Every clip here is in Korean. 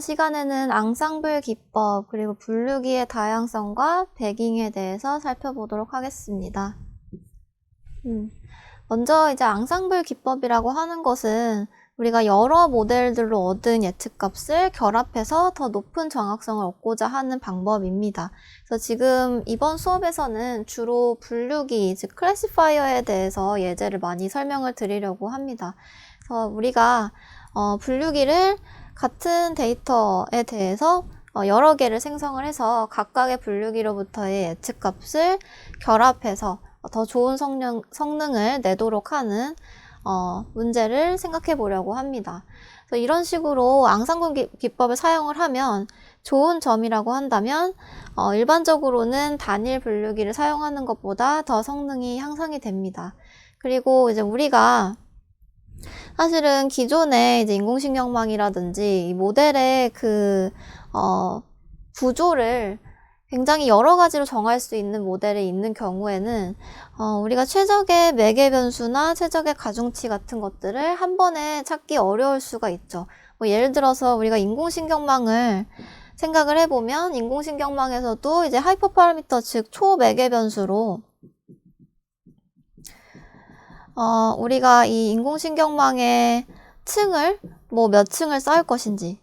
시간에는 앙상블 기법 그리고 분류기의 다양성과 배깅에 대해서 살펴보도록 하겠습니다. 먼저 이제 앙상블 기법이라고 하는 것은 우리가 여러 모델들로 얻은 예측값을 결합해서 더 높은 정확성을 얻고자 하는 방법입니다. 그래서 지금 이번 수업에서는 주로 분류기, 즉 클래시파이어에 대해서 예제를 많이 설명을 드리려고 합니다. 그래서 우리가 분류기를 같은 데이터에 대해서 여러 개를 생성을 해서 각각의 분류기로부터의 예측값을 결합해서 더 좋은 성능을 내도록 하는 문제를 생각해 보려고 합니다. 그래서 이런 식으로 앙상블 기법을 사용을 하면 좋은 점이라고 한다면 일반적으로는 단일 분류기를 사용하는 것보다 더 성능이 향상이 됩니다. 그리고 이제 우리가 사실은 기존의 이제 인공신경망이라든지 이 모델의 구조를 굉장히 여러 가지로 정할 수 있는 모델이 있는 경우에는 우리가 최적의 매개 변수나 최적의 가중치 같은 것들을 한 번에 찾기 어려울 수가 있죠. 뭐 예를 들어서 우리가 인공신경망을 생각을 해보면 인공신경망에서도 이제 하이퍼 파라미터, 즉 초매개 변수로 우리가 이 인공신경망의 층을 몇 층을 쌓을 것인지,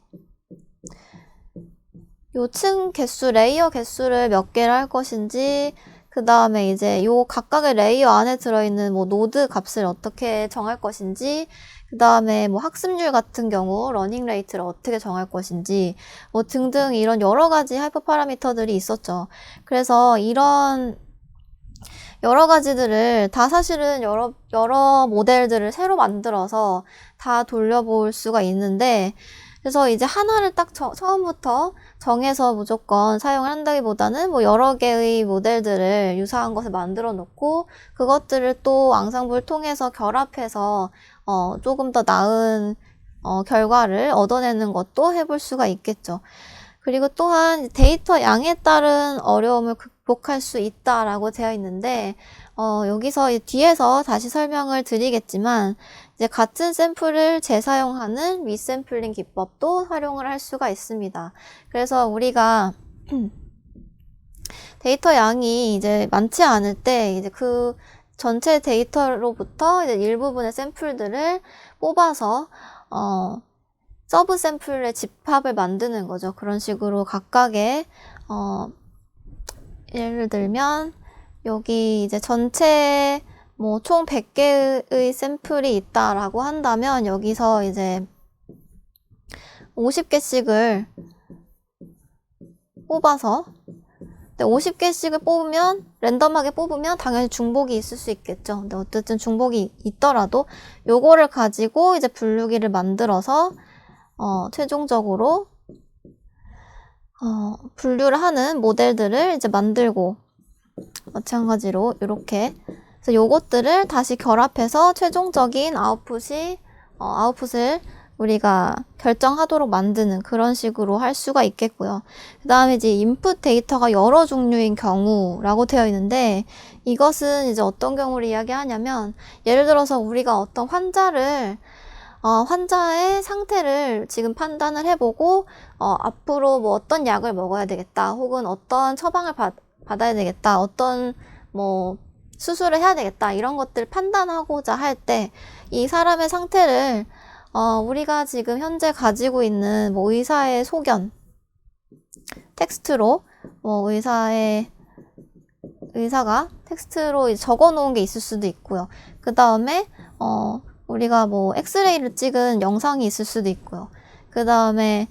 요 층 개수, 레이어 개수를 몇 개를 할 것인지, 그 다음에 이제 요 각각의 레이어 안에 들어있는 노드 값을 어떻게 정할 것인지, 그 다음에 학습률 같은 경우 러닝 레이트를 어떻게 정할 것인지, 등등 이런 여러 가지 하이퍼 파라미터들이 있었죠. 그래서 이런 여러 가지들을 다 사실은 여러 모델들을 새로 만들어서 다 돌려볼 수가 있는데, 그래서 이제 하나를 딱 처음부터 정해서 무조건 사용을 한다기보다는 여러 개의 모델들을 유사한 것을 만들어 놓고 그것들을 또 앙상블을 통해서 결합해서 조금 더 나은 결과를 얻어내는 것도 해볼 수가 있겠죠. 그리고 또한 데이터 양에 따른 어려움을 극복할 수 있다라고 되어 있는데 여기서 뒤에서 다시 설명을 드리겠지만 이제 같은 샘플을 재사용하는 리샘플링 기법도 활용을 할 수가 있습니다. 그래서 우리가 데이터 양이 이제 많지 않을 때 이제 그 전체 데이터로부터 이제 일부분의 샘플들을 뽑아서 서브 샘플의 집합을 만드는 거죠. 그런 식으로 각각의 예를 들면 여기 이제 전체 총 100개의 샘플이 있다라고 한다면 여기서 이제 50개씩을 뽑아서 50개씩을 뽑으면 랜덤하게 뽑으면 당연히 중복이 있을 수 있겠죠. 근데 어쨌든 중복이 있더라도 요거를 가지고 이제 분류기를 만들어서 최종적으로 분류를 하는 모델들을 이제 만들고 마찬가지로 이렇게 그래서 요것들을 다시 결합해서 최종적인 아웃풋을 우리가 결정하도록 만드는 그런 식으로 할 수가 있겠고요. 그 다음에 이제 인풋 데이터가 여러 종류인 경우라고 되어 있는데 이것은 이제 어떤 경우를 이야기하냐면 예를 들어서 우리가 어떤 환자의 상태를 지금 판단을 해보고 앞으로 어떤 약을 먹어야 되겠다 혹은 어떤 처방을 받아야 되겠다 어떤 수술을 해야 되겠다 이런 것들을 판단하고자 할 때 이 사람의 상태를 우리가 지금 현재 가지고 있는 의사의 소견 텍스트로 의사가 텍스트로 적어 놓은 게 있을 수도 있고요. 그 다음에 우리가 엑스레이를 찍은 영상이 있을 수도 있고요. 그 다음에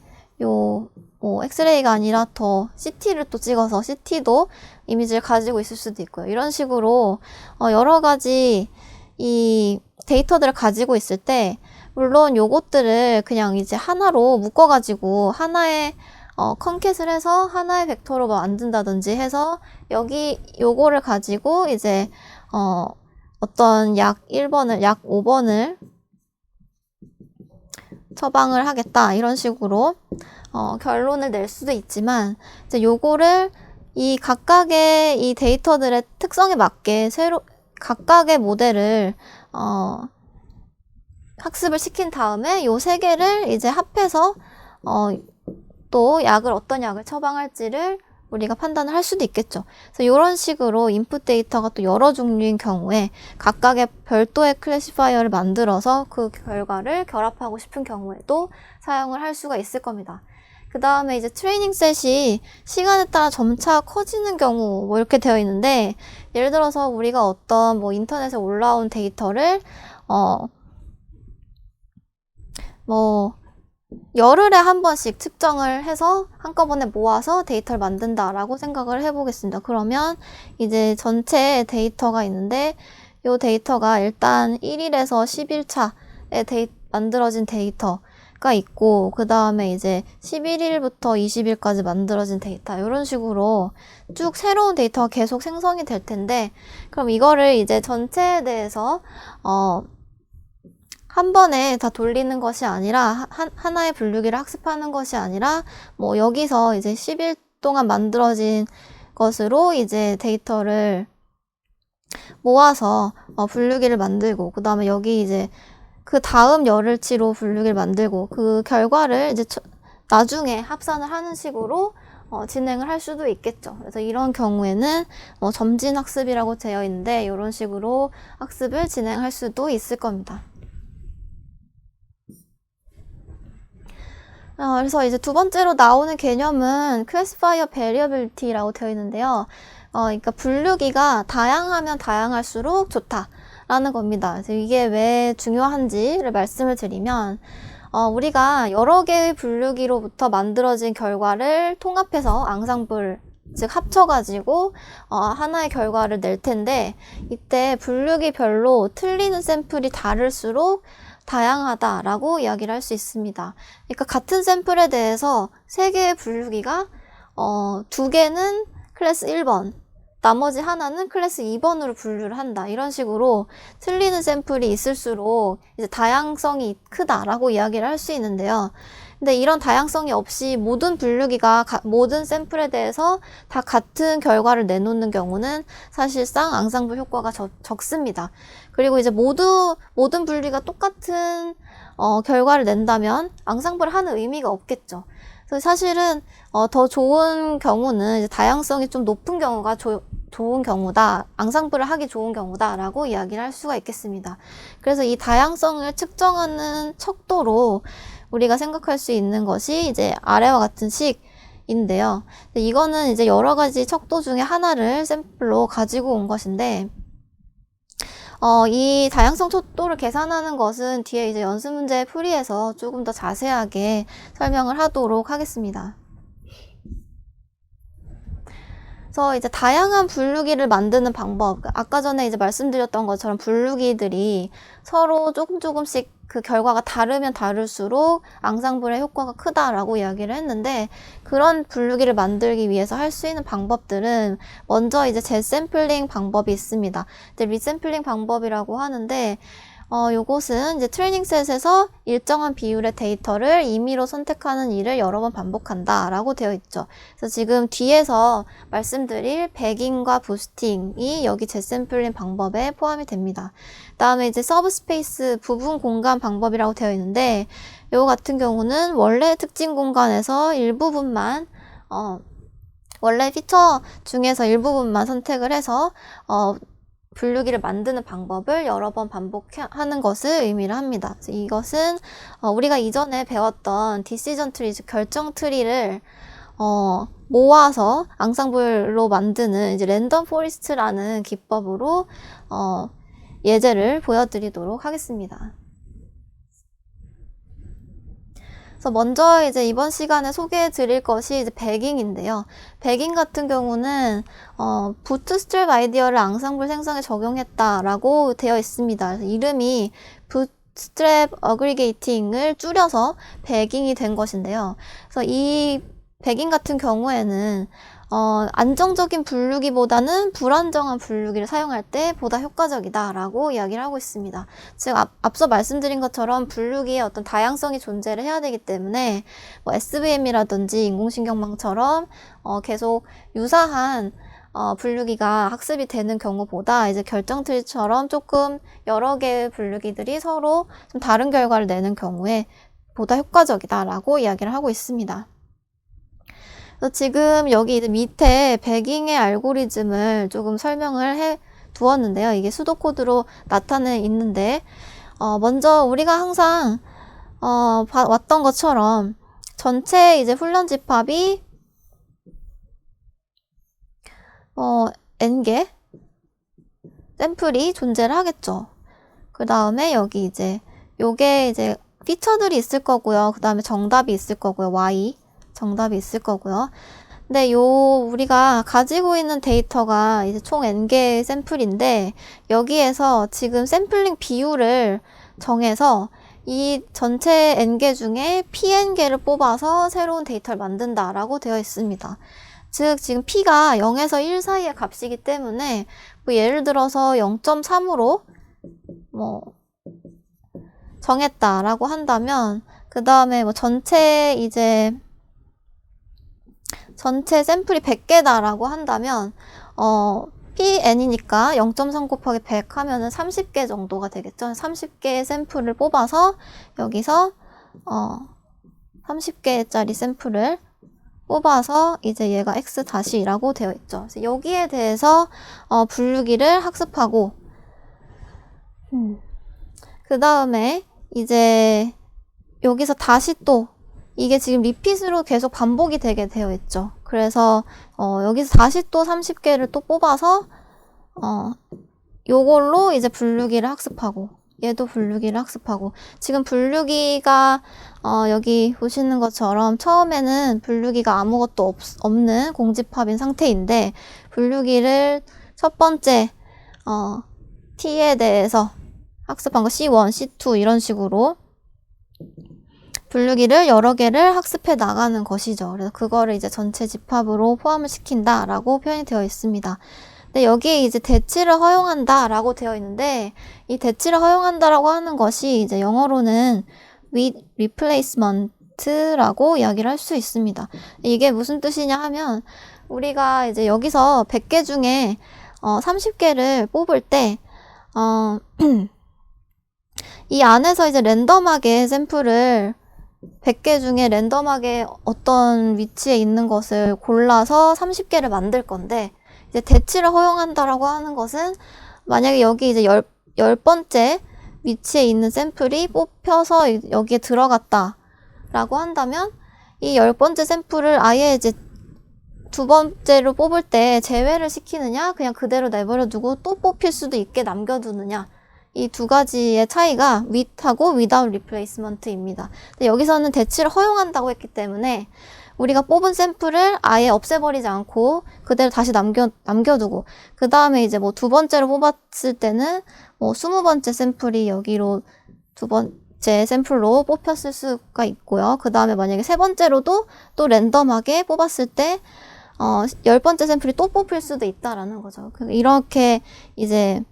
엑스레이가 아니라 더 CT를 또 찍어서 CT도 이미지를 가지고 있을 수도 있고요. 이런 식으로 여러 가지 이 데이터들을 가지고 있을 때 물론 요것들을 그냥 이제 하나로 묶어가지고 하나의 컨캣을 해서 하나의 벡터로 만든다든지 해서 요거를 가지고 이제 어떤 약 1번을 약 5번을 처방을 하겠다 이런 식으로 결론을 낼 수도 있지만 이제 요거를 이 각각의 이 데이터들의 특성에 맞게 각각의 모델을 학습을 시킨 다음에 요 세 개를 이제 합해서 또 어떤 약을 처방할지를 우리가 판단을 할 수도 있겠죠. 그래서 이런 식으로 인풋 데이터가 또 여러 종류인 경우에 각각의 별도의 클래시파이어를 만들어서 그 결과를 결합하고 싶은 경우에도 사용을 할 수가 있을 겁니다. 그 다음에 이제 트레이닝 셋이 시간에 따라 점차 커지는 경우 뭐 이렇게 되어 있는데, 예를 들어서 우리가 어떤 뭐 인터넷에 올라온 데이터를 열흘에 한 번씩 측정을 해서 한꺼번에 모아서 데이터를 만든다라고 생각을 해보겠습니다. 그러면 이제 전체 데이터가 있는데, 이 데이터가 일단 1일에서 10일차에 만들어진 데이터가 있고, 그 다음에 이제 11일부터 20일까지 만들어진 데이터, 이런 식으로 쭉 새로운 데이터가 계속 생성이 될 텐데, 그럼 이거를 이제 전체에 대해서 한 번에 다 돌리는 것이 아니라, 하나의 분류기를 학습하는 것이 아니라, 뭐 여기서 이제 10일 동안 만들어진 것으로 이제 데이터를 모아서 분류기를 만들고, 그 다음에 여기 이제 그 다음 열흘치로 분류기를 만들고, 그 결과를 이제 나중에 합산을 하는 식으로 진행을 할 수도 있겠죠. 그래서 이런 경우에는 점진 학습이라고 되어 있는데, 이런 식으로 학습을 진행할 수도 있을 겁니다. 그래서 이제 두 번째로 나오는 개념은 classifier variability라고 되어 있는데요. 그러니까 분류기가 다양하면 다양할수록 좋다라는 겁니다. 그래서 이게 왜 중요한지를 말씀을 드리면, 우리가 여러 개의 분류기로부터 만들어진 결과를 통합해서 앙상블, 즉 합쳐가지고 하나의 결과를 낼 텐데, 이때 분류기별로 틀리는 샘플이 다를수록 다양하다라고 이야기를 할 수 있습니다. 그러니까 같은 샘플에 대해서 3개의 분류기가 2개는 클래스 1번, 나머지 하나는 클래스 2번으로 분류를 한다. 이런 식으로 틀리는 샘플이 있을수록 이제 다양성이 크다라고 이야기를 할 수 있는데요. 근데 이런 다양성이 없이 모든 분류기가 모든 샘플에 대해서 다 같은 결과를 내놓는 경우는 사실상 앙상블 효과가 적습니다. 그리고 이제 모든 분류기가 똑같은 결과를 낸다면 앙상블을 하는 의미가 없겠죠. 그래서 사실은 더 좋은 경우는 이제 다양성이 좀 높은 경우가 좋은 경우다, 앙상블을 하기 좋은 경우다라고 이야기를 할 수가 있겠습니다. 그래서 이 다양성을 측정하는 척도로 우리가 생각할 수 있는 것이 이제 아래와 같은 식인데요. 이거는 이제 여러 가지 척도 중에 하나를 샘플로 가지고 온 것인데, 이 다양성 척도를 계산하는 것은 뒤에 이제 연습 문제 풀이에서 조금 더 자세하게 설명을 하도록 하겠습니다. 그래서 이제 다양한 분류기를 만드는 방법, 아까 전에 이제 말씀드렸던 것처럼 분류기들이 서로 조금씩 그 결과가 다르면 다를수록 앙상블의 효과가 크다라고 이야기를 했는데, 그런 분류기를 만들기 위해서 할 수 있는 방법들은 먼저 이제 재샘플링 방법이 있습니다. 이제 리샘플링 방법이라고 하는데, 요것은 이제 트레이닝 셋에서 일정한 비율의 데이터를 임의로 선택하는 일을 여러 번 반복한다 라고 되어 있죠. 그래서 지금 뒤에서 말씀드릴 배깅과 부스팅이 여기 재샘플링 방법에 포함이 됩니다. 그 다음에 이제 서브스페이스 부분 공간 방법이라고 되어 있는데, 요 같은 경우는 원래 특징 공간에서 일부분만 원래 피처 중에서 일부분만 선택을 해서 분류기를 만드는 방법을 여러 번 반복하는 것을 의미를 합니다. 그래서 이것은 우리가 이전에 배웠던 디시전 트리, 즉 결정 트리를 모아서 앙상블로 만드는 이제 랜덤 포리스트라는 기법으로 예제를 보여드리도록 하겠습니다. 그래서 먼저 이제 이번 시간에 소개해 드릴 것이 이제 배깅인데요. 배깅 같은 경우는 부트스트랩 아이디어를 앙상블 생성에 적용했다라고 되어 있습니다. 그래서 이름이 부트스트랩 어그리게이팅을 줄여서 배깅이 된 것인데요. 그래서 이 배깅 같은 경우에는 안정적인 분류기보다는 불안정한 분류기를 사용할 때 보다 효과적이다라고 이야기를 하고 있습니다. 즉 앞서 말씀드린 것처럼 분류기에 어떤 다양성이 존재를 해야 되기 때문에 뭐 SVM이라든지 인공신경망처럼 계속 유사한 분류기가 학습이 되는 경우보다 이제 결정트리처럼 조금 여러 개의 분류기들이 서로 좀 다른 결과를 내는 경우에 보다 효과적이다라고 이야기를 하고 있습니다. 그래서 지금 여기 이제 밑에 배깅의 알고리즘을 조금 설명을 해 두었는데요. 이게 수도코드로 나타내 있는데, 먼저 우리가 항상, 왔던 것처럼 전체 이제 훈련 집합이, n개 샘플이 존재를 하겠죠. 그 다음에 여기 이제, 요게 이제 피처들이 있을 거고요. 그 다음에 정답이 있을 거고요. y. 정답이 있을 거고요. 근데 우리가 가지고 있는 데이터가 이제 총 n개의 샘플인데, 여기에서 지금 샘플링 비율을 정해서 이 전체 n개 중에 pn개를 뽑아서 새로운 데이터를 만든다라고 되어 있습니다. 즉, 지금 p가 0에서 1 사이의 값이기 때문에, 뭐 예를 들어서 0.3으로 정했다라고 한다면, 그 다음에 뭐 전체 샘플이 100개다라고 한다면, PN이니까 0.3 곱하기 100 하면은 30개 정도가 되겠죠. 30개의 샘플을 뽑아서 여기서, 30개짜리 샘플을 뽑아서 이제 얘가 X-이라고 되어 있죠. 그래서 여기에 대해서, 분류기를 학습하고, 그 다음에 이제 여기서 다시 또 이게 지금 리핏으로 계속 반복이 되게 되어 있죠. 그래서 여기서 다시 또 30개를 또 뽑아서 요걸로 이제 분류기를 학습하고, 얘도 분류기를 학습하고, 지금 분류기가 여기 보시는 것처럼 처음에는 분류기가 아무것도 없는 공집합인 상태인데, 분류기를 첫 번째 t에 대해서 학습한 거 C1, C2 이런 식으로 분류기를 여러 개를 학습해 나가는 것이죠. 그래서 그거를 이제 전체 집합으로 포함을 시킨다라고 표현이 되어 있습니다. 근데 여기에 이제 대치를 허용한다라고 되어 있는데, 이 대치를 허용한다라고 하는 것이 이제 영어로는 with replacement라고 이야기를 할 수 있습니다. 이게 무슨 뜻이냐 하면, 우리가 이제 여기서 100개 중에 30개를 뽑을 때 이 안에서 이제 랜덤하게 샘플을 100개 중에 랜덤하게 어떤 위치에 있는 것을 골라서 30개를 만들 건데, 이제 대치를 허용한다라고 하는 것은 만약에 여기 이제 10번째 위치에 있는 샘플이 뽑혀서 여기에 들어갔다라고 한다면, 이 10번째 샘플을 아예 이제 두 번째로 뽑을 때 제외를 시키느냐, 그냥 그대로 내버려 두고 또 뽑힐 수도 있게 남겨두느냐, 이 두 가지의 차이가 with하고 without replacement입니다. 근데 여기서는 대치를 허용한다고 했기 때문에 우리가 뽑은 샘플을 아예 없애버리지 않고 그대로 다시 남겨두고, 그 다음에 이제 뭐 두 번째로 뽑았을 때는 뭐 20번째 샘플이 여기로 두 번째 샘플로 뽑혔을 수가 있고요. 그 다음에 만약에 세 번째로도 또 랜덤하게 뽑았을 때 10번째 샘플이 또 뽑힐 수도 있다라는 거죠. 이렇게 이제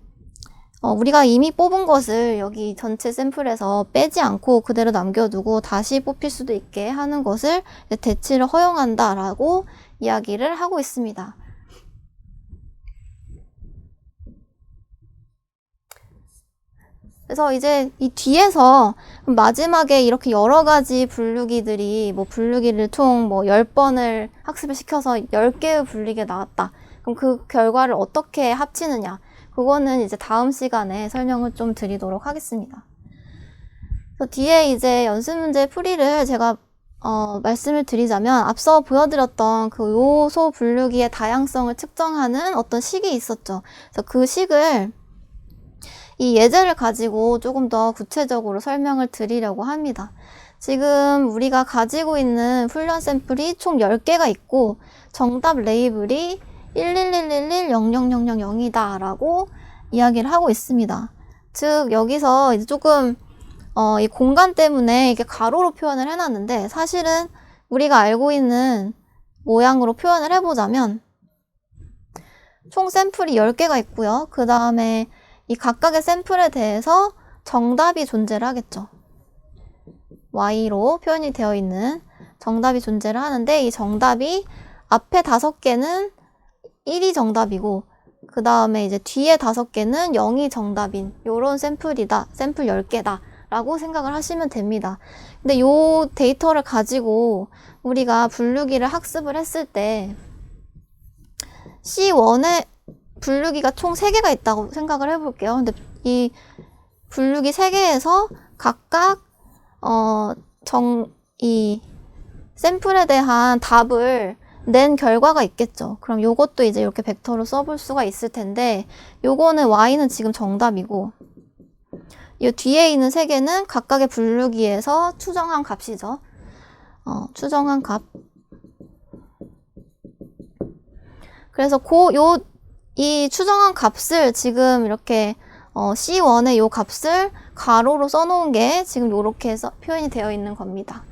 우리가 이미 뽑은 것을 여기 전체 샘플에서 빼지 않고 그대로 남겨두고 다시 뽑힐 수도 있게 하는 것을 대치를 허용한다라고 이야기를 하고 있습니다. 그래서 이제 이 뒤에서 마지막에 이렇게 여러 가지 분류기들이 뭐 분류기를 총 뭐 10번을 학습을 시켜서 10개의 분류기가 나왔다. 그럼 그 결과를 어떻게 합치느냐? 그거는 이제 다음 시간에 설명을 좀 드리도록 하겠습니다. 그래서 뒤에 이제 연습 문제 풀이를 제가 말씀을 드리자면, 앞서 보여드렸던 그 요소 분류기의 다양성을 측정하는 어떤 식이 있었죠. 그래서 그 식을 이 예제를 가지고 조금 더 구체적으로 설명을 드리려고 합니다. 지금 우리가 가지고 있는 훈련 샘플이 총 10개가 있고 정답 레이블이 111110000이다 라고 이야기를 하고 있습니다. 즉 여기서 이제 조금 이 공간 때문에 이게 가로로 표현을 해놨는데, 사실은 우리가 알고 있는 모양으로 표현을 해보자면 총 샘플이 10개가 있고요. 그 다음에 이 각각의 샘플에 대해서 정답이 존재를 하겠죠. Y로 표현이 되어 있는 정답이 존재를 하는데, 이 정답이 앞에 5개는 1이 정답이고 그 다음에 이제 뒤에 5개는 0이 정답인 요런 샘플이다, 샘플 10개다 라고 생각을 하시면 됩니다. 근데 요 데이터를 가지고 우리가 분류기를 학습을 했을 때 C1에 분류기가 총 3개가 있다고 생각을 해볼게요. 근데 이 분류기 3개에서 각각 이 샘플에 대한 답을 낸 결과가 있겠죠. 그럼 요것도 이제 이렇게 벡터로 써볼 수가 있을 텐데 요거는 y는 지금 정답이고 이 뒤에 있는 3개는 각각의 분류기에서 추정한 값이죠. 추정한 값. 그래서 이 추정한 값을 지금 이렇게 C1의 요 값을 가로로 써놓은 게 지금 요렇게 표현이 되어 있는 겁니다.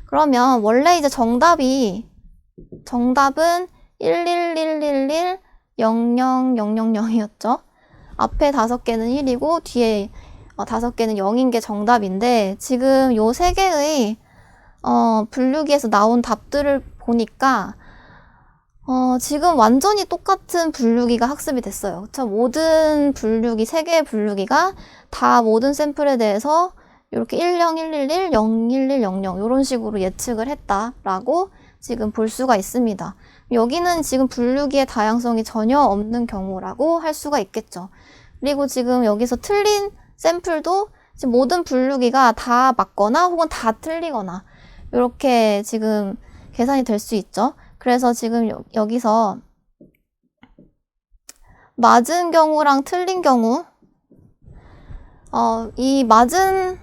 그러면 원래 이제 정답은 111110000이었죠. 앞에 5개는 1이고 뒤에 5개는 0인 게 정답인데 지금 요 3개의 분류기에서 나온 답들을 보니까 지금 완전히 똑같은 분류기가 학습이 됐어요. 그쵸? 모든 분류기, 3개의 분류기가 다 모든 샘플에 대해서 이렇게 10111, 01100 이런 식으로 예측을 했다라고 지금 볼 수가 있습니다. 여기는 지금 분류기의 다양성이 전혀 없는 경우라고 할 수가 있겠죠. 그리고 지금 여기서 틀린 샘플도 지금 모든 분류기가 다 맞거나 혹은 다 틀리거나 이렇게 지금 계산이 될 수 있죠. 그래서 지금 여기서 맞은 경우랑 틀린 경우 이 맞은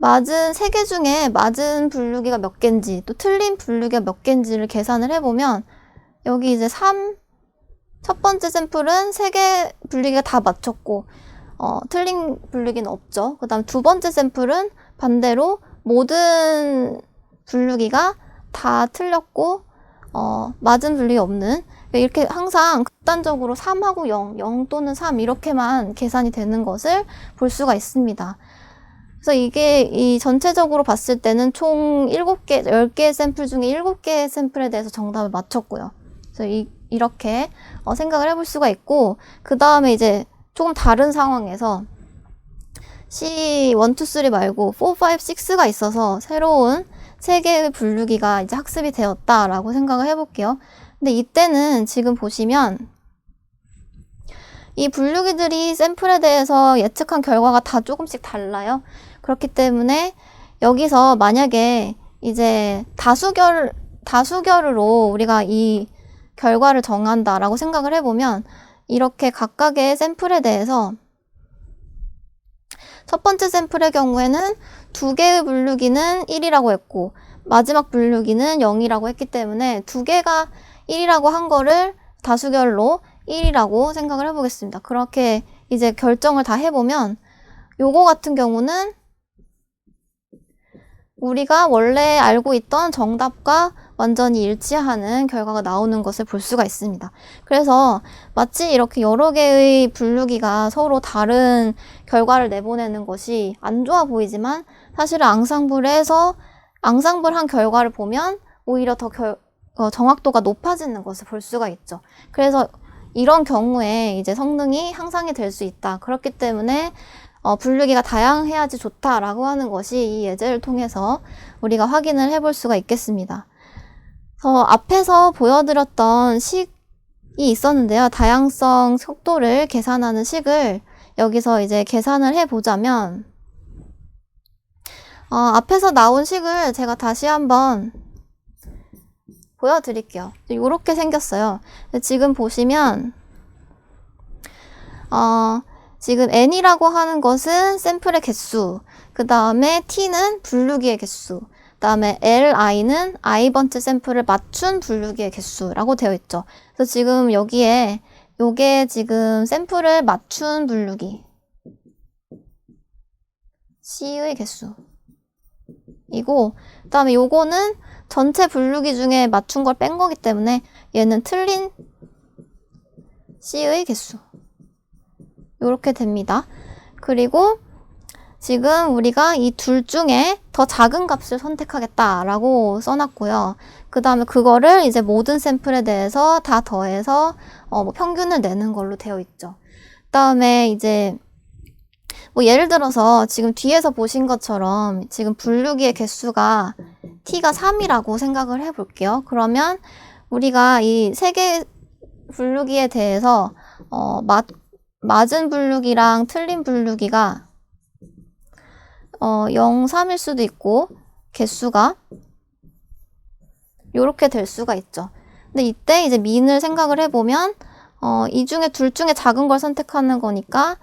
3개 중에 맞은 분류기가 몇 개인지 또 틀린 분류기가 몇 개인지를 계산을 해보면 여기 이제 첫 번째 샘플은 3개 분류기가 다 맞췄고 틀린 분류기는 없죠. 그 다음 두 번째 샘플은 반대로 모든 분류기가 다 틀렸고 맞은 분류기 없는 이렇게 항상 극단적으로 3하고 0 또는 3 이렇게만 계산이 되는 것을 볼 수가 있습니다. 그래서 이게 이 전체적으로 봤을 때는 총 7개, 10개의 샘플 중에 7개의 샘플에 대해서 정답을 맞췄고요. 그래서 이렇게 생각을 해볼 수가 있고 그 다음에 이제 조금 다른 상황에서 C1, 2, 3 말고 4, 5, 6가 있어서 새로운 3개의 분류기가 이제 학습이 되었다라고 생각을 해볼게요. 근데 이때는 지금 보시면 이 분류기들이 샘플에 대해서 예측한 결과가 다 조금씩 달라요. 그렇기 때문에 여기서 만약에 이제 다수결으로 우리가 이 결과를 정한다라고 생각을 해보면 이렇게 각각의 샘플에 대해서 첫 번째 샘플의 경우에는 2개의 분류기는 1이라고 했고 마지막 분류기는 0이라고 했기 때문에 2개가 1이라고 한 거를 다수결로 1이라고 생각을 해보겠습니다. 그렇게 이제 결정을 다 해보면 요거 같은 경우는 우리가 원래 알고 있던 정답과 완전히 일치하는 결과가 나오는 것을 볼 수가 있습니다. 그래서 마치 이렇게 여러 개의 분류기가 서로 다른 결과를 내보내는 것이 안 좋아 보이지만 사실은 앙상블한 결과를 보면 오히려 더 정확도가 높아지는 것을 볼 수가 있죠. 그래서 이런 경우에 이제 성능이 향상이 될 수 있다. 그렇기 때문에 분류기가 다양해야지 좋다라고 하는 것이 이 예제를 통해서 우리가 확인을 해볼 수가 있겠습니다. 앞에서 보여드렸던 식이 있었는데요. 다양성 속도를 계산하는 식을 여기서 이제 계산을 해보자면 앞에서 나온 식을 제가 다시 한번 보여드릴게요. 이렇게 생겼어요. 지금 보시면 지금 n이라고 하는 것은 샘플의 개수, 그 다음에 t는 분류기의 개수, 그 다음에 li는 i번째 샘플을 맞춘 분류기의 개수라고 되어 있죠. 그래서 지금 여기에 요게 지금 샘플을 맞춘 분류기 c의 개수이고, 그 다음에 요거는 전체 분류기 중에 맞춘 걸 뺀 거기 때문에 얘는 틀린 c의 개수. 이렇게 됩니다. 그리고 지금 우리가 이 둘 중에 더 작은 값을 선택하겠다라고 써놨고요. 그 다음에 그거를 이제 모든 샘플에 대해서 다 더해서 평균을 내는 걸로 되어 있죠. 그 다음에 이제 뭐 예를 들어서 지금 뒤에서 보신 것처럼 지금 분류기의 개수가 t가 3이라고 생각을 해볼게요. 그러면 우리가 이 세 개 분류기에 대해서 맞은 분류기랑 틀린 분류기가 0, 3일 수도 있고 개수가 요렇게 될 수가 있죠. 근데 이때 이제 민을 생각을 해보면 이 중에 둘 중에 작은 걸 선택하는 거니까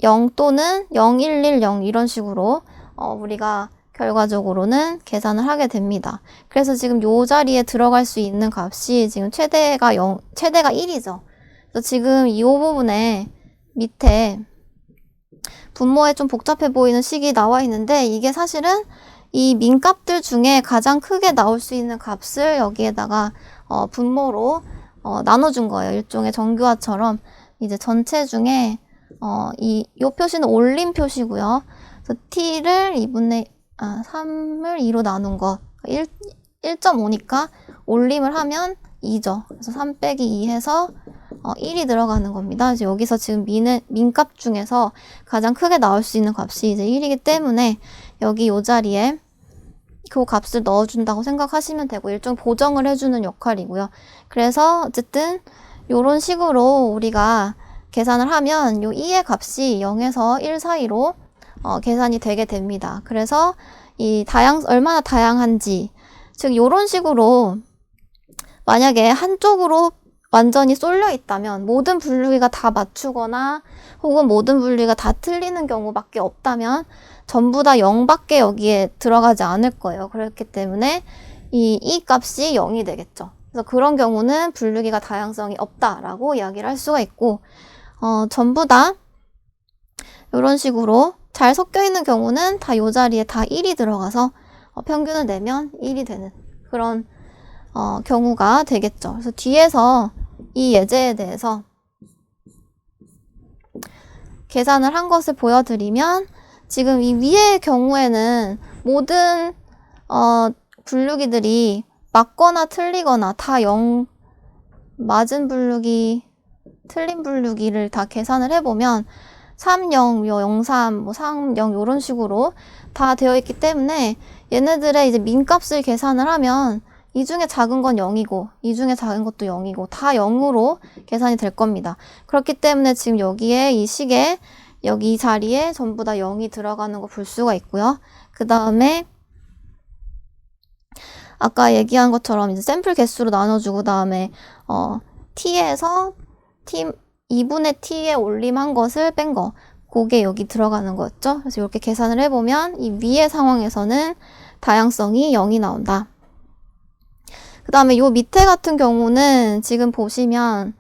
0 또는 0, 1, 1, 0 이런 식으로 우리가 결과적으로는 계산을 하게 됩니다. 그래서 지금 요 자리에 들어갈 수 있는 값이 지금 최대가 1이죠. 그래서 지금 이 부분에 밑에 분모에 좀 복잡해 보이는 식이 나와 있는데 이게 사실은 이 민값들 중에 가장 크게 나올 수 있는 값을 여기에다가 분모로 나눠준 거예요. 일종의 정규화처럼 이제 전체 중에 요 표시는 올림 표시고요. 그래서 t를 3을 2로 나눈 거 1.5니까 올림을 하면 2죠. 그래서 3 빼기 2 해서 1이 들어가는 겁니다. 그래서 여기서 지금 민값 중에서 가장 크게 나올 수 있는 값이 이제 1이기 때문에 여기 요 자리에 그 값을 넣어준다고 생각하시면 되고 일종 보정을 해주는 역할이고요. 그래서 어쨌든 요런 식으로 우리가 계산을 하면 요 2의 값이 0에서 1 사이로 계산이 되게 됩니다. 그래서 이 얼마나 다양한지, 즉 요런 식으로 만약에 한쪽으로 완전히 쏠려 있다면 모든 분류기가 다 맞추거나 혹은 모든 분류기가 다 틀리는 경우밖에 없다면 전부 다 0밖에 여기에 들어가지 않을 거예요. 그렇기 때문에 이 값이 0이 되겠죠. 그래서 그런 경우는 분류기가 다양성이 없다라고 이야기를 할 수가 있고 전부 다 이런 식으로 잘 섞여 있는 경우는 다 이 자리에 다 1이 들어가서 평균을 내면 1이 되는 그런 경우가 되겠죠. 그래서 뒤에서 이 예제에 대해서 계산을 한 것을 보여드리면 지금 이 위의 경우에는 모든 분류기들이 맞거나 틀리거나 다 0, 맞은 분류기, 틀린 분류기를 다 계산을 해보면 3, 0, 0, 3, 3, 0 이런 식으로 다 되어 있기 때문에 얘네들의 이제 민값을 계산을 하면 이 중에 작은 건 0이고 이 중에 작은 것도 0이고 다 0으로 계산이 될 겁니다. 그렇기 때문에 지금 여기에 이 식에 여기 이 자리에 전부 다 0이 들어가는 거 볼 수가 있고요. 그 다음에 아까 얘기한 것처럼 이제 샘플 개수로 나눠주고 다음에 t에서 2분의 t에 올림한 것을 뺀 거, 그게 여기 들어가는 거였죠. 그래서 이렇게 계산을 해보면 이 위의 상황에서는 다양성이 0이 나온다. 그 다음에 요 밑에 같은 경우는 지금 보시면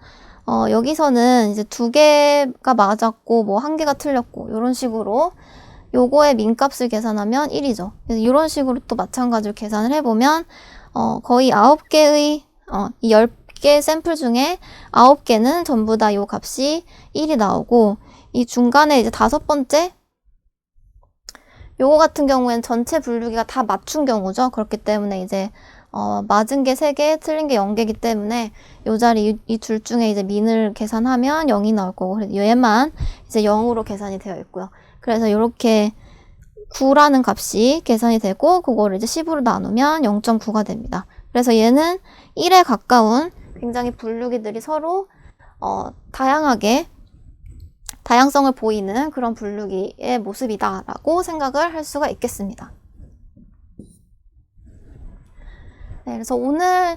여기서는 이제 2개가 맞았고 뭐 1개가 틀렸고 이런 식으로 요거의 민값을 계산하면 1이죠. 그래서 이런 식으로 또 마찬가지로 계산을 해보면 거의 9개의 이 10개 샘플 중에 9개는 전부 다 요 값이 1이 나오고 이 중간에 이제 5번째 요거 같은 경우에는 전체 분류기가 다 맞춘 경우죠. 그렇기 때문에 이제 맞은 게 3개, 틀린 게 0개이기 때문에 요 자리 이 둘 중에 이제 민을 계산하면 0이 나올 거고 그래서 얘만 이제 0으로 계산이 되어 있고요. 그래서 이렇게 9라는 값이 계산이 되고 그거를 이제 10으로 나누면 0.9가 됩니다. 그래서 얘는 1에 가까운 굉장히 분류기들이 서로 다양하게 다양성을 보이는 그런 분류기의 모습이다라고 생각을 할 수가 있겠습니다. 네, 그래서 오늘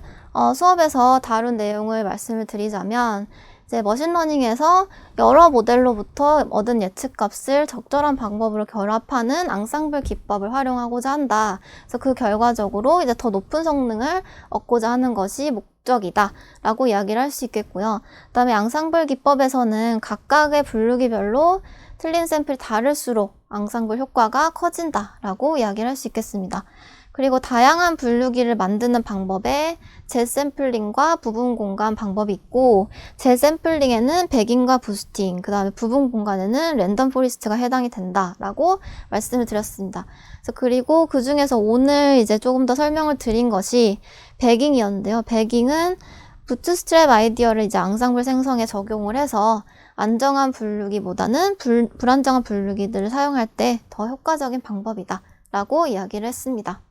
수업에서 다룬 내용을 말씀을 드리자면 이제 머신러닝에서 여러 모델로부터 얻은 예측값을 적절한 방법으로 결합하는 앙상블 기법을 활용하고자 한다. 그래서 그 결과적으로 이제 더 높은 성능을 얻고자 하는 것이 목적이다 라고 이야기를 할 수 있겠고요. 그 다음에 앙상블 기법에서는 각각의 분류기별로 틀린 샘플이 다를수록 앙상블 효과가 커진다 라고 이야기를 할 수 있겠습니다. 그리고 다양한 분류기를 만드는 방법에 재샘플링과 부분 공간 방법이 있고 재샘플링에는 배깅과 부스팅, 그 다음에 부분 공간에는 랜덤 포리스트가 해당이 된다라고 말씀을 드렸습니다. 그리고 그 중에서 오늘 이제 조금 더 설명을 드린 것이 배깅이었는데요. 배깅은 부트스트랩 아이디어를 이제 앙상블 생성에 적용을 해서 안정한 분류기보다는 불안정한 분류기들을 사용할 때 더 효과적인 방법이다 라고 이야기를 했습니다.